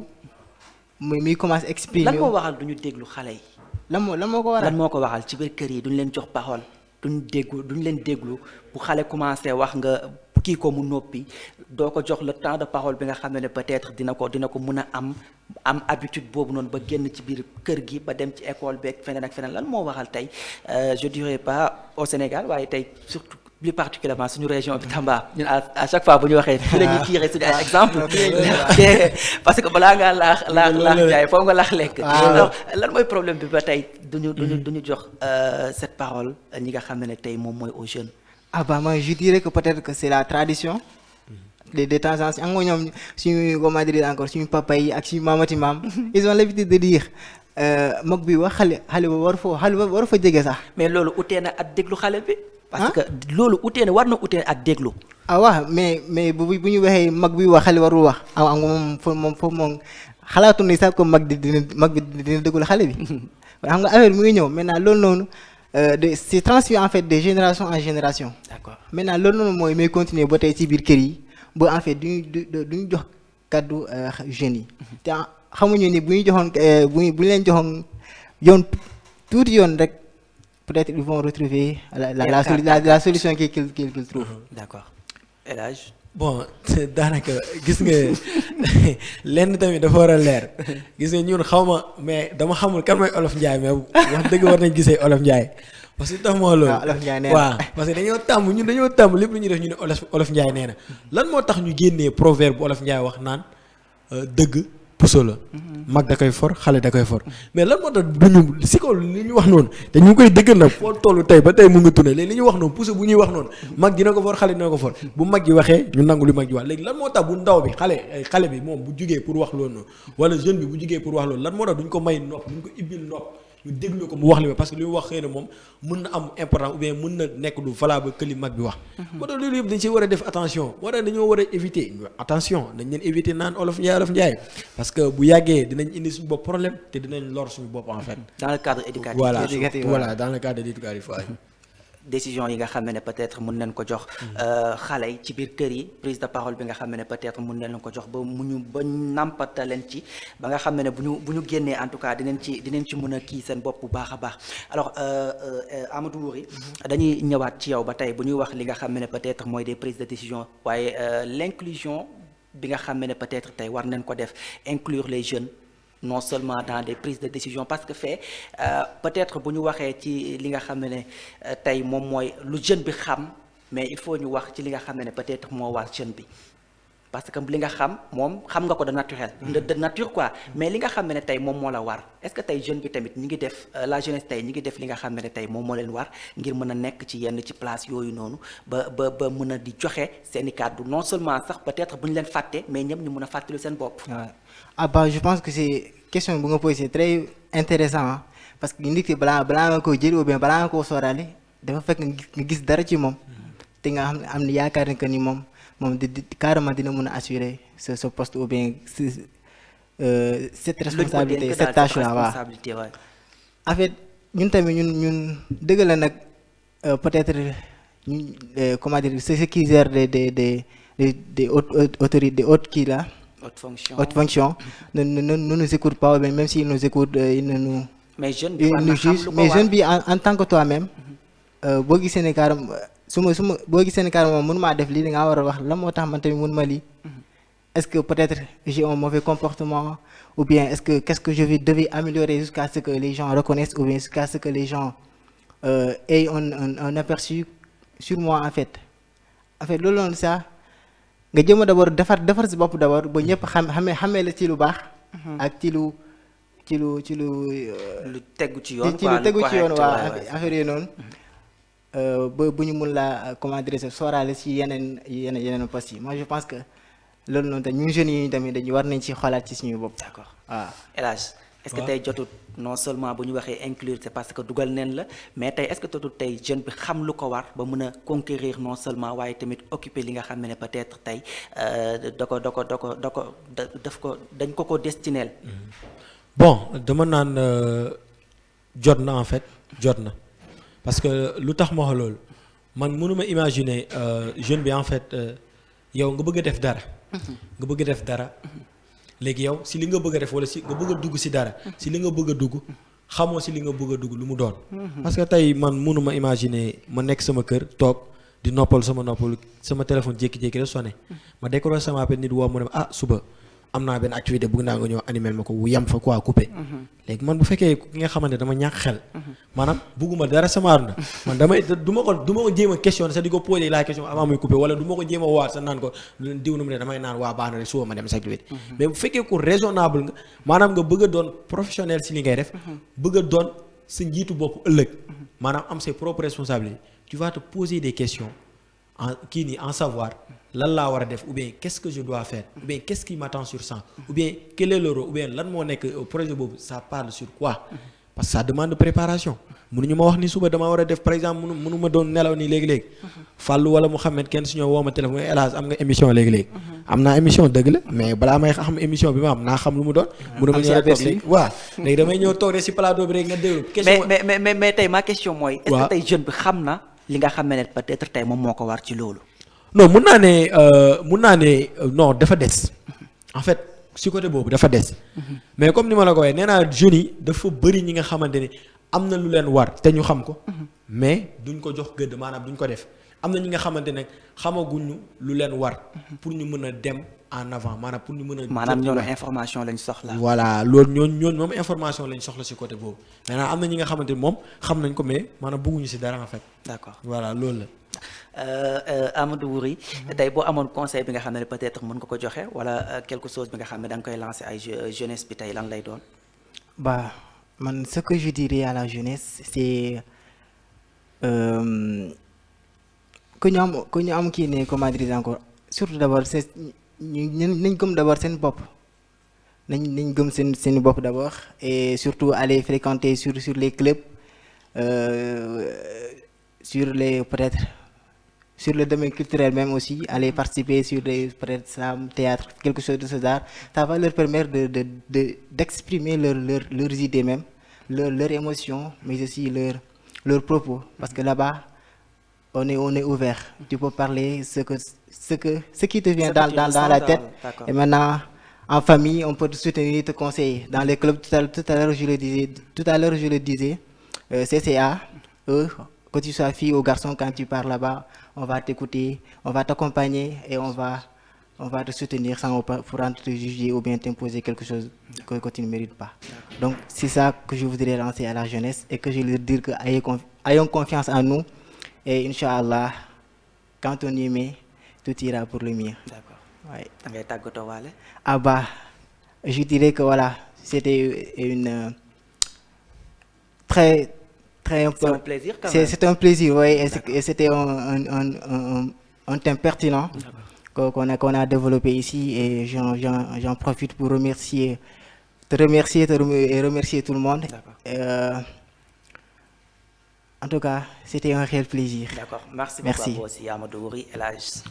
muy commencer exprimer. lan moo waral du ñu déglu xale yi. lan moo ko waral lan moo ko waral ci biir kër yi duñ leen jox parole duñ leen déglu bu xale commencer wax nga kii ko mu noppi doo ko jox le temps de parole bi nga xam ne peut-être dina ko mën a am habitude boobu noonu ba génn ci biir kër gi ba dem ci école beeg feneen ak feneen lan moo waral tey je dirais pas au Sénégal waaye tey surtout plus particulièrement suñu région bi Tamba ñun à chaque fois bu ñu waxee fi la ñuy tirer suñu ay exemple parce que balaa ngaa laax jaay foofu nga laax lekk alors lan mooy problème bi ba tey duñu jox cette parole ñi nga xam ne tey moom mooy aux jeunes. Moi je dirais que peut-être que c'est la tradition de temps en temps nga ñoom suñu comment dire encore suñu papa yi ak suñu maamati maam ils ont l'habitude de dire mag bi wax xale war fa jege sax. mais loolu utee na ak déglu xale bi. parce que loolu utee na war na utee ak déglu. ah waaw mais bu ñu waxee mag bi wax xale warul wax am moom foofu moom xalaatu ni sax ko mag bi dina déglu xale bi. xam nga affaire bi mu ngi ñëw maintenant loolu noonu c'est transmis en fait de génération en génération. D'accord. Maintenant loolu noonu mooy may continuer ba tey ci biir kër yi ba en fait duñu jox kaddu jeunes yi. te xamuñu ni bu ñu joxoon bu ñu leen joxoon yoon tuuti yoon rek peut-être ils vont retrouver la solution qu'ils trouvent. D'accord. El Hadj. bon daanaka gis nga lenn tamit dafa war a leer gis nga ñun xaw ma mais dama xamul kan mooy Olof Ndiaye mais wax dëgg war nañ gisee Olof Ndiaye parce que tax moo loolu. Olof Ndiaye nee na waaw parce que dañoo tàmm lépp lu ñuy def ñu ne Olof Ndiaye nee na lan moo tax ñu génnee proverbe bu Olof Ndiaye wax naan dëgg puso la. mag da koy for xale da koy for mais lan moo tax duñu si ko li ñu wax noonu te ñu ngi koy dëggal nag foo tollu tey ba tey mu ngi tunne léegi li ñu wax noonu puso bu ñuy wax noonu mag dina ko for xale dina ko for bu mag gi waxee ñu nangu li mag gi wax léegi lan moo tax bu ndaw bi xale bi moom bu jugee pour wax loolu noonu wala jeune bi bu jugee pour wax loolu lan moo tax duñ ko may nopp duñ ko ibbil nopp ñu déglu ko mu wax li parce que li mu wax xëy na moom mën na am important ou bien mën na nekk lu valable que li mag bi wax. moo tax loolu yëpp dañ si war a def attention moo tax dañoo war a éviter attention dañ leen éviter naan Olof Ndiaye parce que bu yàggee dinañ indi suñu bopp problème te dinañ lor suñu bopp en fait. dans le cadre éducatif. voilà dans le cadre éducatif waaye. décision yi nga xam ne peut-être mun nañ ko jox xale yi ci biir kër yi prise de parole bi nga xam ne peut-être mun nañ ko jox ba nàmpata leen ci ba nga xam ne bu ñu génnee en tout cas dinañ ci mën a kii seen bopp bu baax a baax alors Amadou Wuri dañuy ñëwaat ci yow ba tey bu ñuy wax li nga xam ne peut-être mooy des prises de décision waaye l'inclusion bi nga xam ne peut-être tey war nañ ko def inclure les jeunes non seulement dans des prises de décision parce que peut-être bu ñu waxee ci li nga xam ne tey moom mooy lu jeune bi xam mais il faut ñu wax ci li nga xam ne peut-être moo war jeune bi parce que li nga xam moom xam nga ko de naturel de nature quoi mais li nga xam ne tey moom moo la war est-ce que tey jeune bi tamit ñi ngi def la jeunesse tey ñi ngi def li nga xam ne tey moom moo leen war ngir mën a nekk ci yenn ci place yooyu noonu ba mën a di joxe seeni kàddu non seulement sax peut-être bu ñu leen fàtte mais ñëpp ñu mën a fàttali seen bopp. ah bah je pense que c'est question bu nga posé c'est très intéressant parce que nit ki balaa nga koo jël ou bien balaa nga koo sóoraale dafa fekk nga gis dara ci moom te nga xam am na yaakaar ne que ni moom carrément dina mën a assurer ce poste ou bien cette responsabilité cette tâche là waaw en fait ñun tamit ñun dëgg la nag peut-être comment dire ce qui gère des hautes autorités des hautes kii là haute fonction ne nous écoute pas même s'ils nous écoutent ils ne nous mais jeune bi en tant que toi-même boo gisee ne carrément boo gisee ne carrément mënu maa def lii da ngaa war a wax lan moo tax man tamit mënu ma lii est-ce que peut-être j'ai un mauvais comportement ou bien qu'est-ce que je devais améliorer jusqu'à ce que les gens reconnaissent ou bien jusqu'à ce que les gens aient un aperçu sur moi en fait loolu noonu sax nga jëm a d'abord defar si bopp d'abord ba ñëpp xamee la ci lu baax ak ci lu tegu ci yoon waa affaire yi noonu ba bu ñu mun la comment dire sóoraale ci yeneen postes yi moi je pense que loolu noonu tamit ñun jeunes yi tamit dañu war nañ ci xoolaat ci suñu bopp. d'accord waaw El Hadj est-ce que tey jotut non seulement bu ñu waxee inclure c'est parce que dugal neen la mais tey est-ce que jotut tey jeune bi xam lu ko war ba mën a conquérir non seulement waaye tamit occuper li nga xam ne peut-être tey dañ ko destineel. bon dama naan jot na en fait jot na parce que lu tax ma wax loolu man mënuma imaginer jeune bi en fait yow nga bëgg a def dara. léegi yow si li nga bëgg a def wala si nga bëgg a dugg si dara si li nga bëgg a dugg xamoo si li nga bëgg a dugg lu mu doon. parce que tey man mënuma imaginer ma nekk sama kër toog di noppal sama téléphone jékki-jékki rek sonné ma décroché sama appel nit woo mu ne suba am naa benn activité bëgg naa nga ñëw animel ma ko wu yem fa quoi coupé. léegi man bu fekkee ki nga xamante dama ñàkk xel. maanaam bugguma dara sama àdduna man du ma ko jéem a question sax di ko poser la question avant muy coupé wala du ma ko jéem a waat sax naan ko diw na mu ne damay naan waa baax na rek suba ma dem sa activité. mais bu fekkee ku raisonnable nga maanaam nga bëgg a doon professionnel si li ngay def. bëgg a doon sa njiitu bopp ëllëg. maanaam am ses propres responsabilités tu vas te poser des questions en savoir. lan laa war a def ou bien qu'est-ce que je dois faire ou bien qu'est-ce qui m'attend sur ça ou bien quel est le rôle ou bien lan moo nekk projet boobu ça parle sur quoi parce que ça demande préparation mënuñu ma wax ni suba dama war a def par exemple mënu ma doon nelaw nii léegi-léegi Fallou wala Mouhamed kenn su ñoo woo ma téléphone El Hadj am nga émission léegi-léegi am naa émission dëgg la mais balaa may xam émission bi ma am naa xam lu mu doon mënu ma ñëw rek toog léegi waaw léegi damay ñëw toog rek si plateau bi rek nga déglu question mais tey ma question mooy est-ce que tey jeune bi xam na li nga xam ne peut-être tey moom moo ko war ci loolu non mun naa ne non dafa des en fait si côté boobu dafa des mais comme ni ma la ko waxee nee naa jeunes yi dafa bëri ñi nga xamante ni am na lu leen war te ñu xam ko mais duñ ko jox gëdd maanaam duñ ko def am na ñi nga xamante ne xamaguñu lu leen war pour ñu mën a dem en avant maanaam pour ñu mën a maanaam ñooñu information lañ soxla voilà loolu ñooñu moom information lañ soxla si côté boobu maintenant am na ñi nga xamante ni moom xam nañ ko mais maanaam bëgguñu si dara en fait d'accord voilà loolu la Amadou Wuri tey boo amoon conseil bi nga xam ne peut-être mën nga ko joxe wala quelque chose bi nga xam ne da nga koy lancer ay jeunesse bi tey lan lay doon Bah, ce que je dirais à la jeunesse, c'est que ñu am kii ne comment dire encore surtout d'abord c'est nañ gëm d'abord seen bopp nañ gëm seen bopp d'abord et surtout aller fréquenter sur les clubs sur les peut-être sur le domaine culturel même aussi aller participer sur des peut-être slam théâtre quelque chose de ce genre ça va leur permettre d'exprimer leurs idées même leurs émotions mais aussi leurs propos parce que là-bas on est ouvert tu peux parler ce qui te vient dans la tête et maintenant en famille on peut te soutenir te conseiller dans les clubs tout à l'heure je le disais CCA eux que tu sois fille ou garçon quand tu pars là-bas on va t'écouter on va t'accompagner et on va te soutenir sans pour te juger ou bien t'imposer quelque chose que tu ne mérites pas donc c'est ça que je voudrais lancer à la jeunesse et que je leur dire que ayons confiance en nous et Inch'Allah quand on y met tout ira pour le mieux. D'accord. Ouais. Da ngay tàggatoo waale. Ah bah je dirais que voilà c'était une très C'est un plaisir quand même. C'est un plaisir, oui, et c'était un thème pertinent qu'on a développé ici et j'en profite pour remercier et remercier tout le monde. En tout cas, c'était un réel plaisir. D'accord. Merci beaucoup à vous aussi Amadou Wuri El Hadj.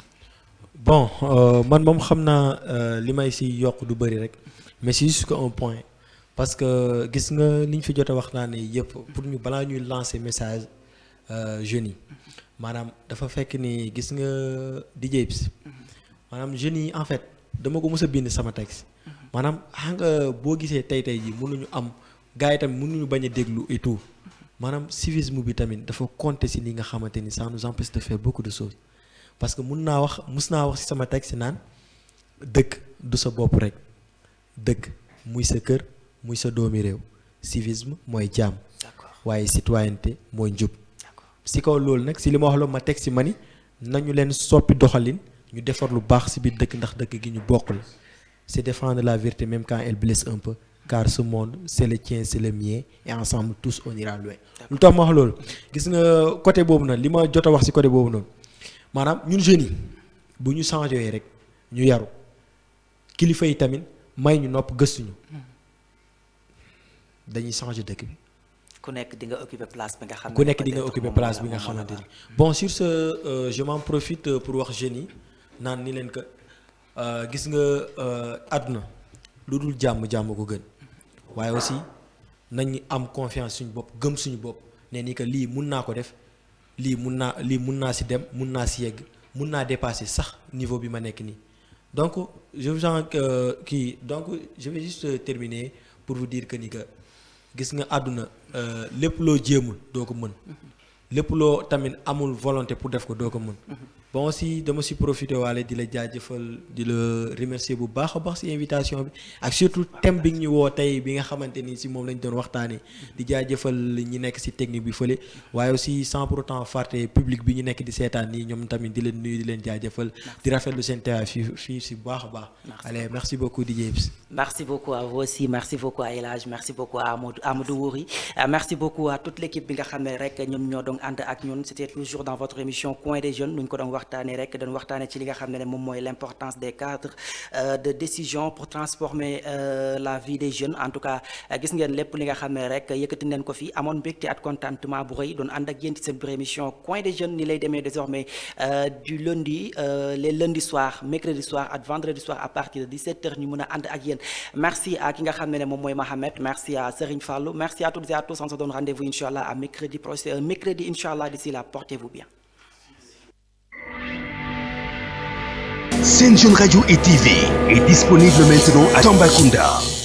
Bon man moom xam naa li may si yokk du bëri rek mais c'est juste un point parce que gis nga li ñu fi jot a waxtaane yëpp pour ñu balaa ñuy lancer message jeunes yi maanaam dafa fekk ni gis nga DJ Ips maanaam jeunes yi en fait dama ko mës a bind sama texte maanaam xam nga boo gisee tey ji mënuñu am gars yi tamit mënuñu bañ a déglu et tout maanaam civisme bi tamit dafa compter si li nga xamante ni ça nous empêche de faire beaucoup de choses parce que mus naa wax ci sama texte naan dëkk du sa bopp rek dëkk muy sa kër muy sa doomi réew civisme mooy jaam waaye citoyenneté mooy njub si kaw loolu nag si li ma wax la ma teg si ma ni nañu leen soppi doxalin ñu defar lu baax si biir dëkk ndax dëkk gi ñu bokk la c'est défendre la vérité même quand elle blesse un peu car ce monde c'est le tien c'est le mien et ensemble tous on ira loin lu tax ma wax loolu gis nga côté boobu nag li ma jot a wax si côté boobu noonu maanaam ñun jeunes yi bu ñu changé rek ñu yaru kilifa yi tamit may ñu nopp gëstuñu dañuy changer dëkk bi. ku nekk di nga occuper place bi nga xam ne ku nekk di nga occuper place bi nga xamante ni bon sur ce je m'en profite pour wax jeunes yi naan ni leen que gis nga àdduna lu dul jàmm ko gën waaye aussi nañ am confiance suñu bopp gëm suñu bopp ne ni que lii mun naa ko def lii mun naa si dem mun naa si yegg mun naa dépasser sax niveau bi ma nekk nii donc je vais juste terminer pour vous dire que ni que gis nga àdduna lépp loo jéemul doo ko mën lépp loo tamit amul volonté pour def ko doo ko mën bon aussi dama si profité waale di la jaajëfal di la remercier bu baax a baax si invitation bi ak surtout thème bi ñu woo tey bi nga xamante ni si moom lañ doon waxtaanee di jaajëfal ñi nekk si technique bi fële waaye aussi sans pour autant fàtte public bi ñu nekk di seetaan nii ñoom tamit di leen nuyu di leen jaajëfal di rafetlu seen teewaay fii si bu baax a baax. allez merci beaucoup DJ Ips. Merci beaucoup à vous aussi merci beaucoup à El Hadj merci beaucoup à Amadou Wuri merci beaucoup à toute l'équipe bi nga xam ne rek ñoom ñoo doon ànd ak ñun c'était toujours dans votre émission Coin des Jeunes nu ñu ko doon waxtaanee rek dañu waxtaanee ci li nga xam ne moom mooy l'importance des cadres de décision pour transformer la vie des jeunes en tout cas gis ngeen lépp li nga xam ne rek yëkkati neen ko fi amoon mbégte ak contentement bu rëy doon ànd ak yéen ci seen émission Coin des Jeunes ni lay demee désormais du lundi les lundis soirs mercredi soir ak vendredi soir à partir de 17h ñu mën a ànd ak yéen merci à ki nga xam ne moom mooy Mohamed merci à Serigne Fallou merci à toutes et à tous on se donne rendez-vous inchallah à mercredi prochain mercredi inchallah d'ici là portez-vous bien. Sen Jeune Radio et TV est disponible maintenant à Tambacounda.